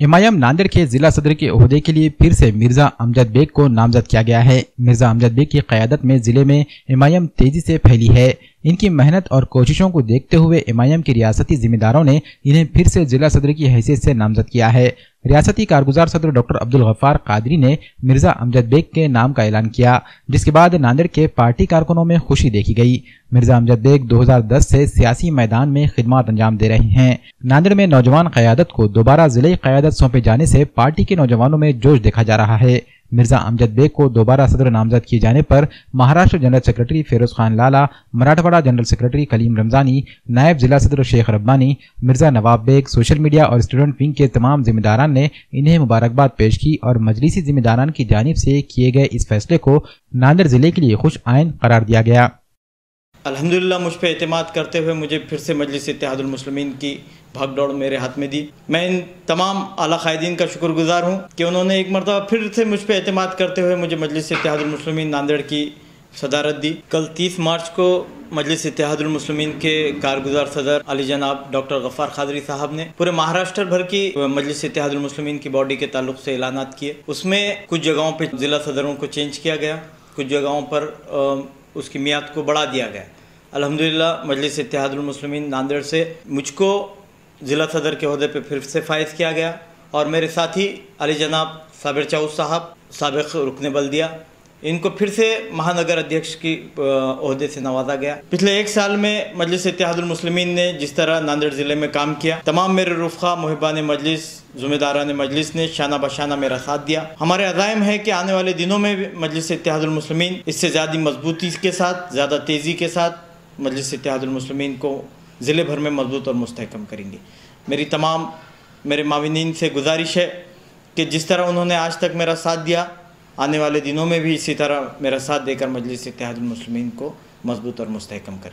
MIM Nanded के जिला सदर के ओहदे के लिए फिर से मिर्जा अमजद बेग को नामजद किया गया है। मिर्जा अमजद बेग की क़यादत में जिले में एमआईएम तेजी से फैली है। इनकी मेहनत और कोशिशों को देखते हुए एमआईएम के रियासती जिम्मेदारों ने इन्हें फिर से जिला सदर की हैसियत से नामजद किया है। रियासती कारगुजार सदर डॉक्टर अब्दुल गफ्फार कादरी ने मिर्जा अमजद बेग के नाम का ऐलान किया, जिसके बाद नांदेड़ के पार्टी कारकुनों में खुशी देखी गई। मिर्जा अमजद बेग 2010 से सियासी मैदान में खिदमत अंजाम दे रहे हैं। नांदेड़ में नौजवान क़यादत को दोबारा जिले क़यादत सौंपे जाने से पार्टी के नौजवानों में जोश देखा जा रहा है। मिर्जा अमजद बेग को दोबारा सदर नामजद किए जाने पर महाराष्ट्र जनरल सेक्रेटरी फिरोज खान लाला, मराठवाड़ा जनरल सेक्रेटरी कलीम रमजानी, नायब जिला सदर शेख रब्बानी, मिर्जा नवाब बेग, सोशल मीडिया और स्टूडेंट विंग के तमाम जिम्मेदारान ने इन्हें मुबारकबाद पेश की और मजलिसी जिम्मेदारान की जानिब से किए गए इस फैसले को नांदेड़ जिले के लिए खुश आइन करार दिया गया। अल्हम्दुलिल्लाह मुझ पर एतमाद करते हुए मुझे फिर से मजलिस इत्तेहादुल मुस्लिमीन की भागदौड़ मेरे हाथ में दी। मैं इन तमाम आला कायदीन का शुक्रगुजार हूँ कि उन्होंने एक मरतबा फिर से मुझ पर एतमाद करते हुए मुझे मजलिस इत्तेहादुल मुस्लिमीन नांदेड़ की सदारत दी। कल 30 मार्च को मजलिस इत्तेहादुल मुस्लिमीन के कारगुजार सदर अली जनाब डॉक्टर गफ्फार कादरी साहब ने पूरे महाराष्ट्र भर की मजलिस इत्तेहादुल मुस्लिमीन की बॉडी के ताल्लुक से ऐलानात किए। उसमें कुछ जगहों पर ज़िला सदरों को चेंज किया गया, कुछ जगहों पर उसकी मियाद को बढ़ा दिया गया। अल्हम्दुलिल्लाह मजलिस इत्तेहादुल मुस्लिमीन नांदेड़ से मुझको ज़िला सदर के ओहदे पे फिर से फाइज किया गया और मेरे साथी अली जनाब साबिर चाउस साहब साबिक़ रुकने बल्दिया, इनको फिर से महानगर अध्यक्ष की ओहदे से नवाजा गया। पिछले एक साल में मजलिस इत्तेहादुल मुस्लिमीन ने जिस तरह नांदेड़ ज़िले में काम किया, तमाम मेरे रुफ़क़ा मुहिबान मजलिस ज़िम्मेदारान मजलिस ने शाना बशाना मेरा साथ दिया। हमारे अज़ाइम है कि आने वाले दिनों में भी मजलिस इत्तेहादुल मुस्लिमीन इससे ज़्यादा मजबूती के साथ, ज़्यादा तेज़ी के साथ मजलिस इत्तेहादुल मुस्लिमीन को ज़िले भर में मजबूत और मुस्तहकम करेंगे। मेरी तमाम मेरे माविनीन से गुजारिश है कि जिस तरह उन्होंने आज तक मेरा साथ दिया, आने वाले दिनों में भी इसी तरह मेरा साथ देकर मजलिस इत्तेहादुल मुस्लिमीन को मजबूत और मुस्तहकम करें।